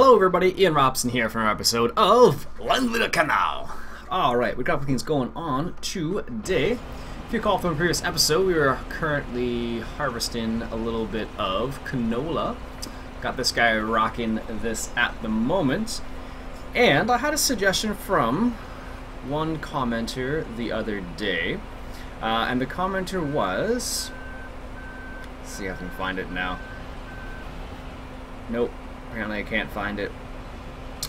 Hello everybody, Iain Robson here for another episode of Landwerhkanal. Alright, we got a couple things going on today. If you recall from the previous episode, we were currently harvesting a little bit of canola. Got this guy rocking this at the moment. And I had a suggestion from one commenter the other day. And the commenter was... Let's see if I can find it now. Nope. Apparently I can't find it.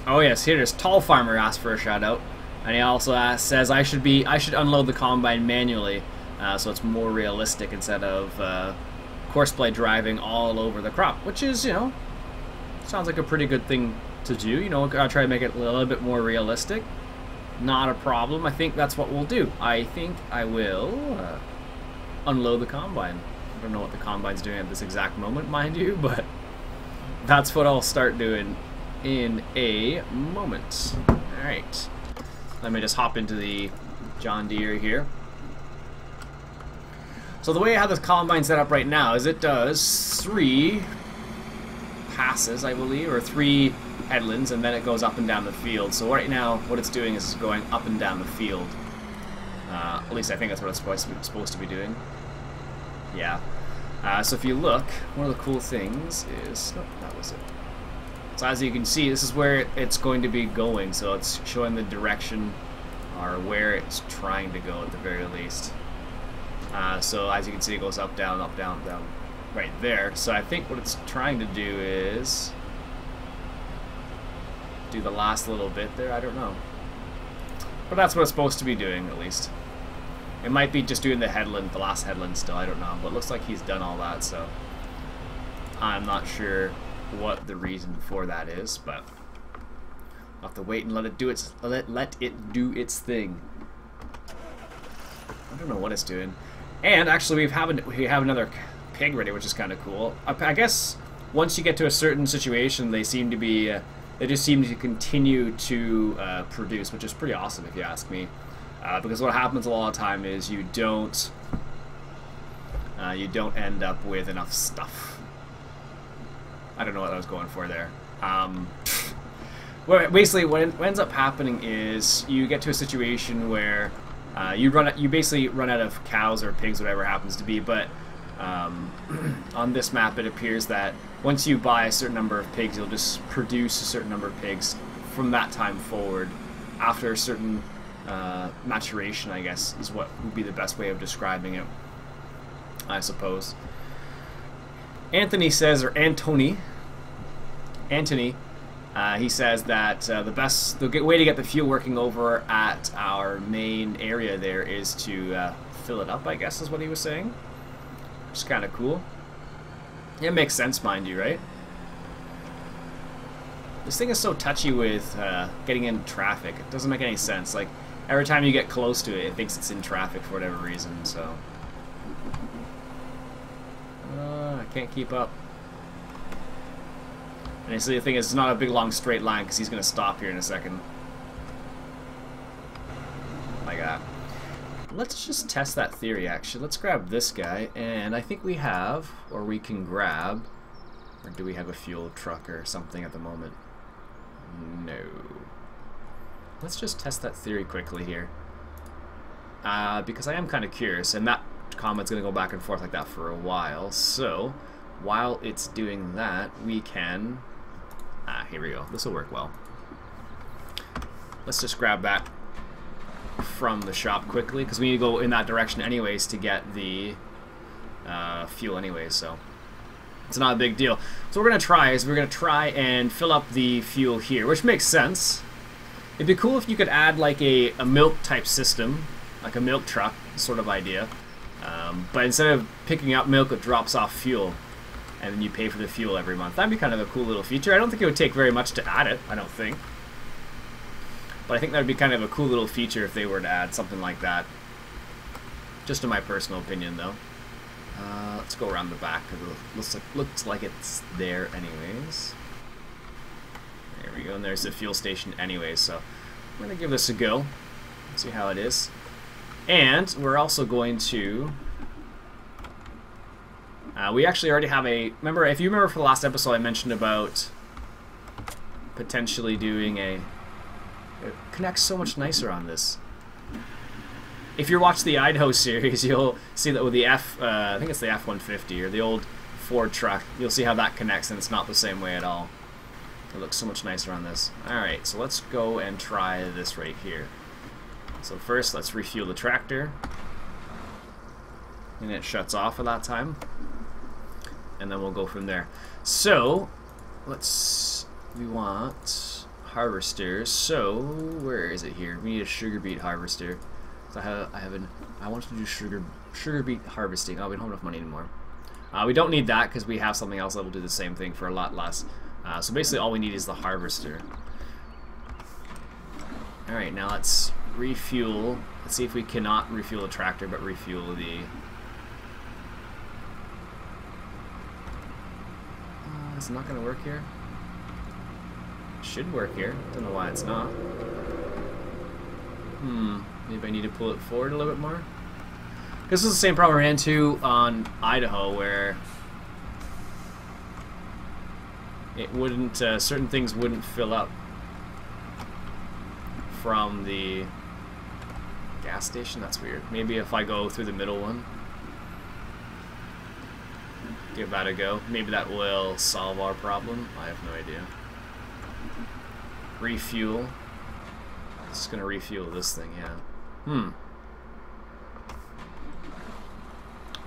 Oh yes, here it is. Tall Farmer asked for a shout out, and he also says I should unload the combine manually, so it's more realistic instead of courseplay driving all over the crop, which is, you know, sounds like a pretty good thing to do. You know, I'll try to make it a little bit more realistic. Not a problem. I think that's what we'll do. I think I will unload the combine. I don't know what the combine's doing at this exact moment, mind you, but that's what I'll start doing in a moment. Alright. Let me just hop into the John Deere here. So the way I have this combine set up right now is it does 3 passes, I believe, or 3 headlands, and then it goes up and down the field. So right now, what it's doing is going up and down the field. At least I think that's what it's supposed to be doing. Yeah. So if you look, one of the cool things is... Oh, that was it. So as you can see, this is where it's going to be going. So it's showing the direction, or where it's trying to go at the very least. So as you can see, it goes up, down, down, right there. So I think what it's trying to do is... do the last little bit there, I don't know. But that's what it's supposed to be doing, at least. It might be just doing the headland, the last headland still, I don't know. But it looks like he's done all that, so I'm not sure what the reason for that is, but I'll have to wait and let it do its thing. I don't know what it's doing. And actually we have another pig ready, which is kind of cool. I guess once you get to a certain situation, they seem to be they just seem to continue to produce, which is pretty awesome if you ask me. Because what happens a lot of the time is you don't end up with enough stuff. I don't know what I was going for there. Well, basically, what ends up happening is you get to a situation where you basically run out of cows or pigs, whatever it happens to be. But on this map, it appears that once you buy a certain number of pigs, you'll just produce a certain number of pigs from that time forward. After a certain maturation, I guess, is what would be the best way of describing it, I suppose. Anthony says, or Anthony, he says that the way to get the fuel working over at our main area there is to fill it up, I guess is what he was saying, which is kind of cool. It makes sense, mind you, right? This thing is so touchy with getting in traffic. It doesn't make any sense. Like, every time you get close to it, it thinks it's in traffic for whatever reason, so... I can't keep up. And you see, the thing is, it's not a big, long, straight line, because he's going to stop here in a second. Like that. Let's just test that theory, actually. Let's grab this guy, and I think we have, or we can grab... Or do we have a fuel truck or something at the moment? No. Let's just test that theory quickly here. Because I am kind of curious, and that comment's going to go back and forth like that for a while. So, while it's doing that, we can... here we go. This will work well. Let's just grab that from the shop quickly, because we need to go in that direction anyways to get the fuel anyways, so... It's not a big deal. So what we're going to try is we're going to try and fill up the fuel here, which makes sense. It'd be cool if you could add like a milk type system, like a milk truck sort of idea. But instead of picking up milk, it drops off fuel, and then you pay for the fuel every month. That'd be kind of a cool little feature. I don't think it would take very much to add it, I don't think. But I think that would be kind of a cool little feature if they were to add something like that. Just in my personal opinion, though. Let's go around the back, because it looks like it's there anyways. There we go, and there's the fuel station anyways, so I'm going to give this a go, see how it is. And we're also going to... we actually already have a... If you remember from the last episode I mentioned about potentially doing a... It connects so much nicer on this. If you watch the Idaho series, you'll see that with the I think it's the F-150 or the old Ford truck, you'll see how that connects, and it's not the same way at all. It looks so much nicer on this. Alright, so let's go and try this right here. So first, let's refuel the tractor. And it shuts off at that time. And then we'll go from there. So, we want harvesters. So, where is it here? We need a sugar beet harvester. So I want to do sugar beet harvesting. Oh, we don't have enough money anymore. We don't need that because we have something else that will do the same thing for a lot less. So basically all we need is the harvester. Alright, now let's refuel. Let's see if we cannot refuel the tractor, but refuel the... It's not going to work here. It should work here. Don't know why it's not. Maybe I need to pull it forward a little bit more. This is the same problem I ran into on Idaho, where it wouldn't, certain things wouldn't fill up from the gas station. That's weird. Maybe if I go through the middle one, give that a go. Maybe that will solve our problem. I have no idea. Refuel. Just gonna refuel this thing, yeah.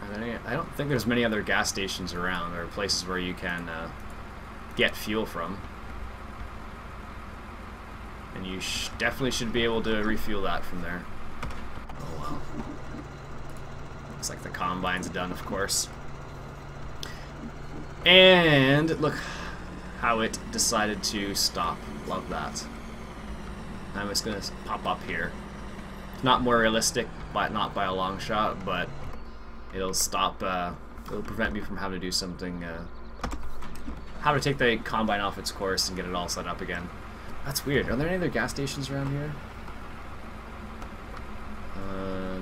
I don't think there's many other gas stations around or places where you can get fuel from. And you definitely should be able to refuel that from there. Oh well. Looks like the combine's done, of course. And look how it decided to stop. Love that. I'm just going to pop up here. It's not more realistic, but not by a long shot, but it'll stop, it'll prevent me from having to do something, how to take the combine off its course and get it all set up again. That's weird. Are there any other gas stations around here?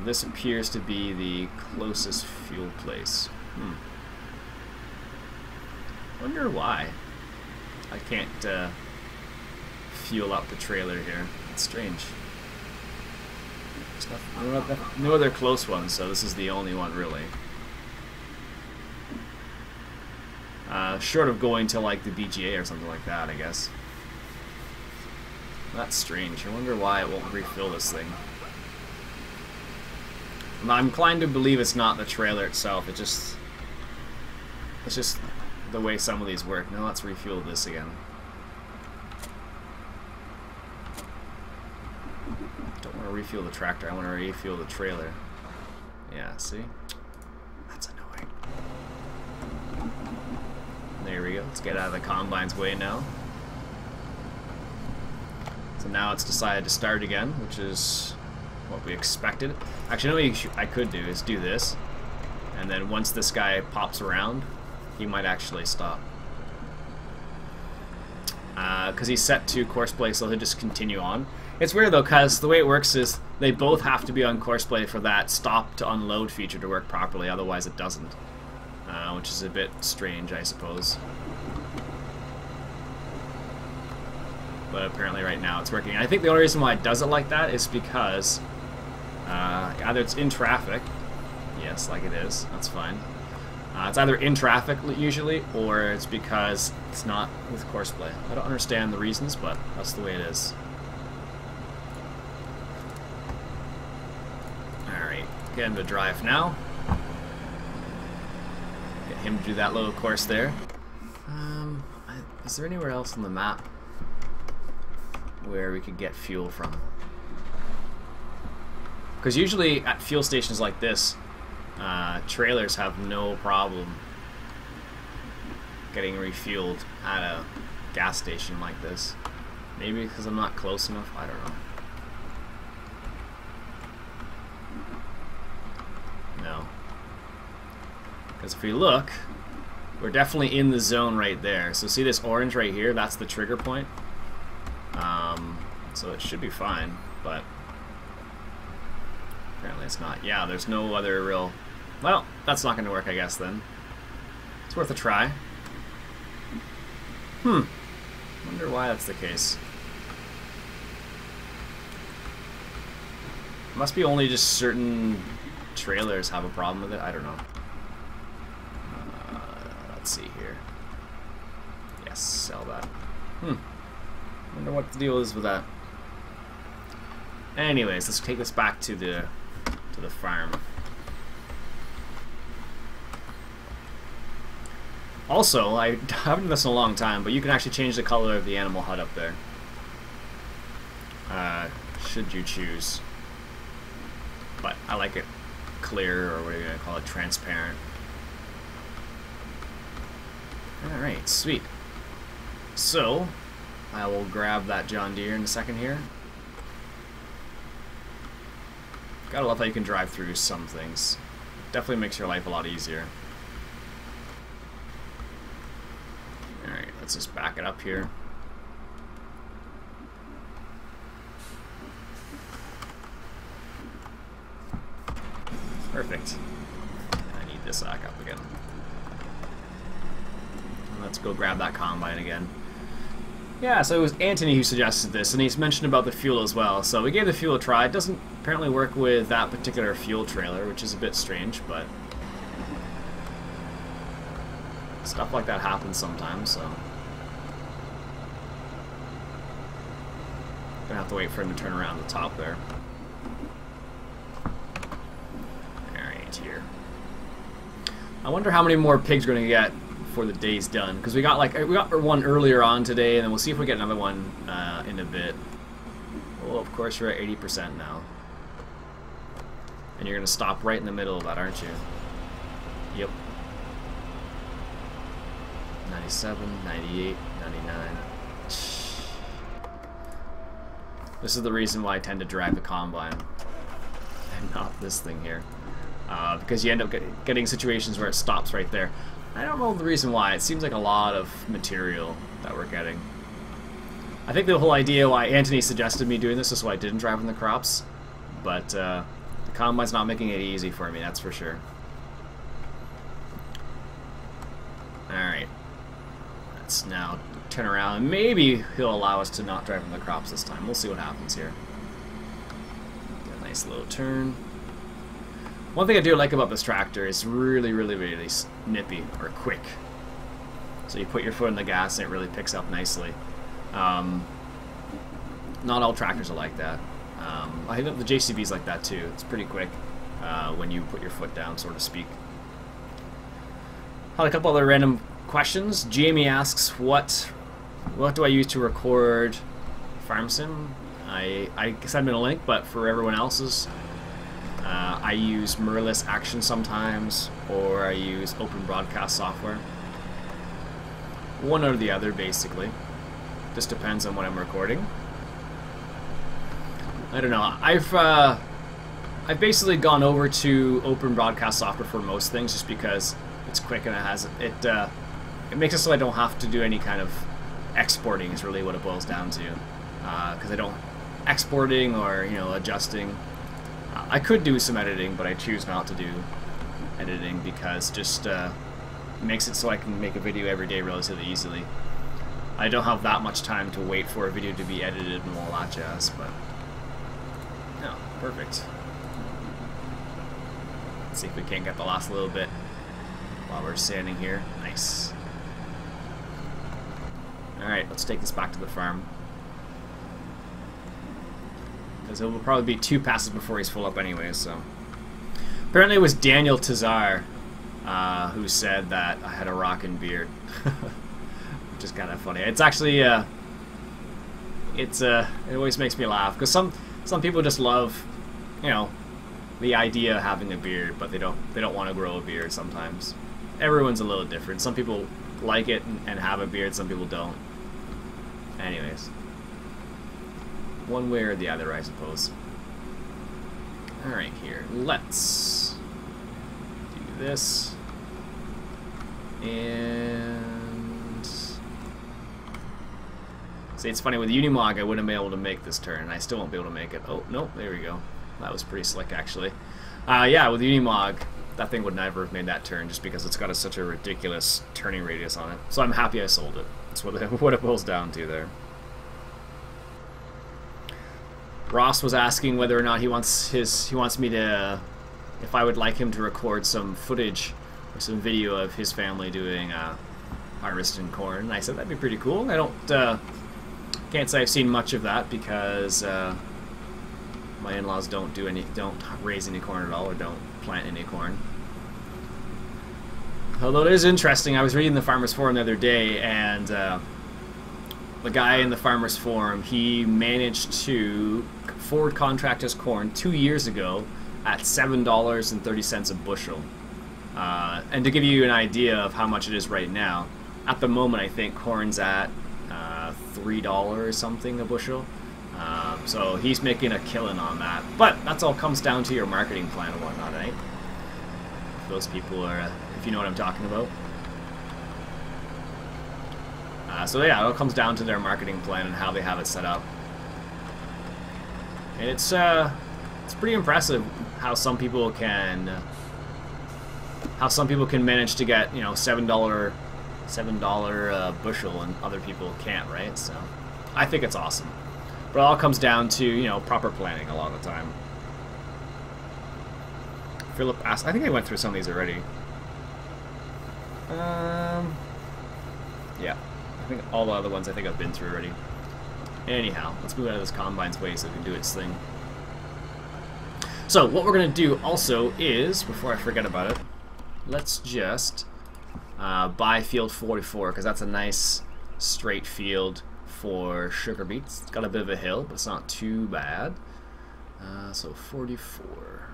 This appears to be the closest fuel place. Wonder why I can't fuel up the trailer here. It's strange. There's no other close ones, so this is the only one really. Short of going to like the BGA or something like that, I guess. That's strange. I wonder why it won't refill this thing. I'm inclined to believe it's not the trailer itself. It's just the way some of these work. Now let's refuel this again. Don't want to refuel the tractor. I want to refuel the trailer. Yeah, see? That's annoying. There we go. Let's get out of the combine's way now. So now it's decided to start again, which is what we expected. Actually, what I could do is do this, and then once this guy pops around, he might actually stop. Because he's set to course play, so he'll just continue on. It's weird though, because the way it works is they both have to be on course play for that stop to unload feature to work properly, otherwise it doesn't. Which is a bit strange, I suppose. But apparently right now it's working. And I think the only reason why it does it like that is because either it's in traffic. Yes, like it is. That's fine. It's either in traffic usually, or it's because it's not with course play. I don't understand the reasons, but that's the way it is. Alright, get him to drive now. Get him to do that little course there. Is there anywhere else on the map where we could get fuel from? Because usually at fuel stations like this, trailers have no problem getting refueled at a gas station like this. Maybe because I'm not close enough, I don't know. No. Because if we look, we're definitely in the zone right there. So see this orange right here? That's the trigger point. So it should be fine, but apparently it's not. Yeah, there's no other real... Well, that's not going to work, I guess, then. It's worth a try. Wonder why that's the case. Must be only just certain trailers have a problem with it. I don't know. Let's see here. Yes, sell that. Wonder what the deal is with that. Anyways, let's take this back to the farm. Also, I haven't done this in a long time, but you can actually change the color of the animal hut up there. Should you choose. But I like it clear, or what are you going to call it, transparent. Alright, sweet. So, I will grab that John Deere in a second here. Gotta love how you can drive through some things. Definitely makes your life a lot easier. Alright, let's just back it up here. Perfect. I need this back up again. Let's go grab that combine again. Yeah, so it was Anthony who suggested this, and he's mentioned about the fuel as well. So we gave the fuel a try. It doesn't apparently work with that particular fuel trailer, which is a bit strange, but stuff like that happens sometimes, so gonna have to wait for him to turn around the top there. Alright, here. I wonder how many more pigs we're gonna get before the day's done, because we got one earlier on today, and then we'll see if we get another one in a bit. Well, of course you're at 80% now, and you're gonna stop right in the middle of that, aren't you? Yep. 97, 98, 99. This is the reason why I tend to drive the combine and not this thing here, because you end up getting situations where it stops right there. I don't know the reason why. It seems like a lot of material that we're getting. I think the whole idea why Anthony suggested me doing this is why I didn't drive in the crops, but the combine's not making it easy for me, that's for sure. Alright. Let's now turn around, and maybe he'll allow us to not drive in the crops this time. We'll see what happens here. Get a nice little turn. One thing I do like about this tractor is really nippy, or quick. So you put your foot in the gas and it really picks up nicely. Not all tractors are like that. I think the JCB's like that too. It's pretty quick when you put your foot down, so to speak. Had a couple other random questions. Jamie asks, what do I use to record Farm Sim? I sent him a link, but for everyone else's, I use mirrorless action sometimes, or I use open broadcast software. One or the other, basically. Just depends on what I'm recording. I don't know. I've basically gone over to open broadcast software for most things, just because it's quick and it makes it so I don't have to do any kind of exporting. Is really what it boils down to, because I don't exporting or adjusting. I could do some editing, but I choose not to do editing because just makes it so I can make a video every day relatively easily. I don't have that much time to wait for a video to be edited and all that jazz, but no, perfect. Let's see if we can't get the last little bit while we're standing here. Nice. Alright, let's take this back to the farm, because it will probably be 2 passes before he's full up anyway. So apparently it was Daniel Tazar who said that I had a rockin' beard, which is kind of funny. It's actually it always makes me laugh, because some people just love the idea of having a beard, but they don't want to grow a beard. Sometimes everyone's a little different. Some people like it and have a beard, some people don't. Anyways, one way or the other, I suppose. Alright, here, let's do this. And see, it's funny, with Unimog I wouldn't be able to make this turn, and I still won't be able to make it. Oh, nope, there we go. That was pretty slick, actually. Yeah, with Unimog, that thing would never have made that turn, just because it's got such a ridiculous turning radius on it. So I'm happy I sold it. That's what it boils down to there. Ross was asking whether or not he wants me to, if I would like him to record some footage or some video of his family doing harvesting corn. And I said that'd be pretty cool. I can't say I've seen much of that because my in-laws don't raise any corn at all, or don't plant any corn. Although it is interesting, I was reading the Farmer's Forum the other day, and the guy in the Farmer's Forum, he managed to forward contract his corn 2 years ago at $7.30 a bushel. And to give you an idea of how much it is right now, at the moment I think corn's at $3 or something a bushel. So he's making a killing on that. But that's all comes down to your marketing plan and whatnot, right? If those people are, if you know what I'm talking about. So yeah, it all comes down to their marketing plan and how they have it set up. And it's pretty impressive how some people can manage to get, you know, $7 bushel and other people can't, right? So I think it's awesome. But it all comes down to, you know, proper planning a lot of the time. Philip asked, I think I went through some of these already. Yeah, I think all the other ones I think I've been through already. Anyhow, let's move out of this combine's way so it can do its thing. So what we're going to do also is, before I forget about it, let's just buy field 44, because that's a nice straight field for sugar beets. It's got a bit of a hill, but it's not too bad. So 44.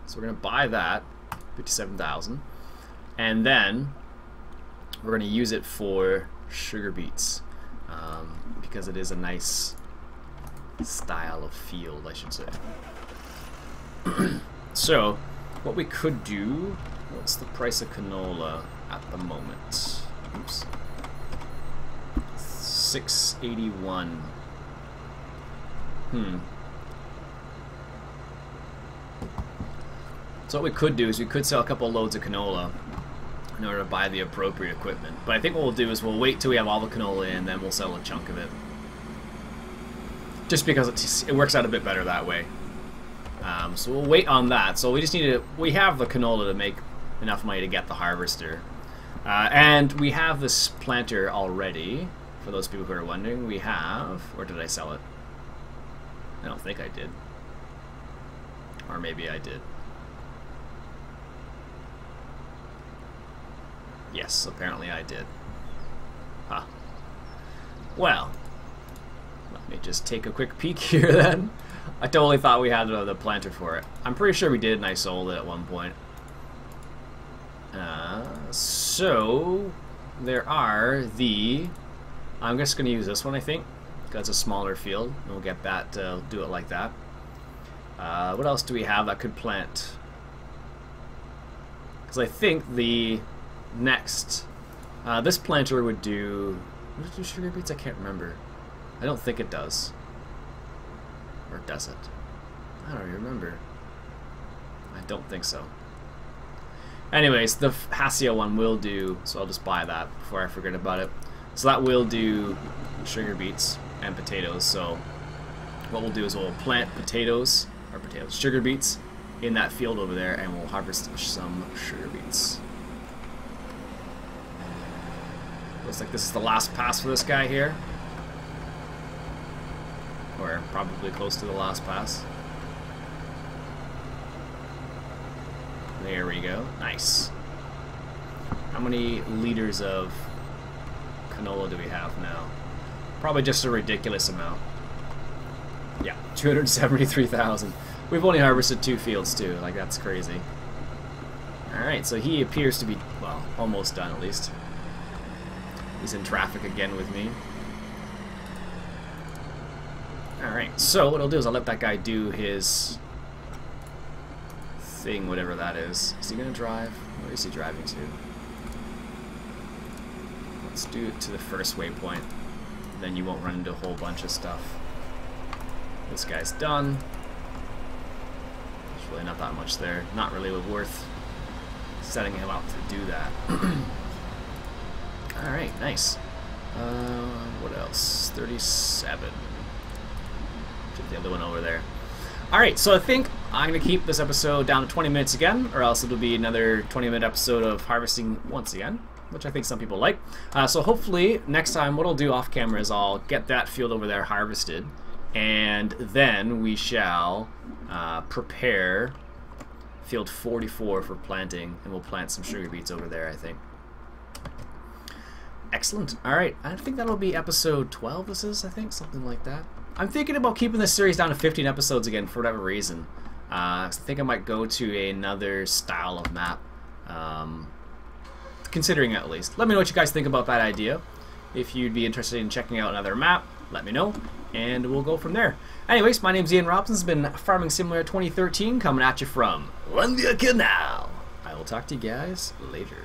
So we're going to buy that, 57,000, and then we're going to use it for sugar beets, because it is a nice style of field, I should say. So what we could do, what's the price of canola at the moment? Oops. 681. So what we could do is we could sell a couple loads of canola in order to buy the appropriate equipment. But I think what we'll do is we'll wait till we have all the canola in, then we'll sell a chunk of it. Just because it works out a bit better that way. So we'll wait on that. So we just need we have the canola to make enough money to get the harvester. And we have this planter already. For those people who are wondering, we have, or did I sell it? I don't think I did. Or maybe I did. Yes, apparently I did. Huh. Well, let me just take a quick peek here then. I totally thought we had the planter for it. I'm pretty sure we did, and I sold it at one point. So there are the... I'm just going to use this one, I think. That's a smaller field. And we'll get that, do it like that. What else do we have that could plant? Because I think the next... this planter would do... Does it do sugar beets? I can't remember. I don't think it does. Or does it? I don't even remember. I don't think so. Anyways, the Hassia one will do, so I'll just buy that before I forget about it. So that will do sugar beets and potatoes. So what we'll do is we'll plant sugar beets in that field over there, and we'll harvest some sugar beets. Looks like this is the last pass for this guy here. Or probably close to the last pass. There we go. Nice. How many liters of canola do we have now? Probably just a ridiculous amount. Yeah, 273,000. We've only harvested 2 fields too. Like, that's crazy. Alright, so he appears to be, well, almost done at least. He's in traffic again with me. Alright, so what I'll do is I'll let that guy do his thing, whatever that is. Is he gonna drive? Where is he driving to? Let's do it to the first waypoint. Then you won't run into a whole bunch of stuff. This guy's done. There's really not that much there. Not really worth setting him up to do that. Alright, nice. What else? 37. Get the other one over there. Alright, so I think I'm going to keep this episode down to 20 minutes again, or else it'll be another 20-minute episode of harvesting once again, which I think some people like. So hopefully, next time, what I'll do off camera is I'll get that field over there harvested, and then we shall prepare field 44 for planting, and we'll plant some sugar beets over there, I think. Excellent. Alright, I think that'll be episode 12 this is, I think, something like that. I'm thinking about keeping this series down to 15 episodes again for whatever reason. I think I might go to another style of map. Considering it at least. Let me know what you guys think about that idea. If you'd be interested in checking out another map, let me know, and we'll go from there. Anyways, my name's Iain Robson. This has been Farming Simulator 2013 coming at you from Landwerhkanal. I will talk to you guys later.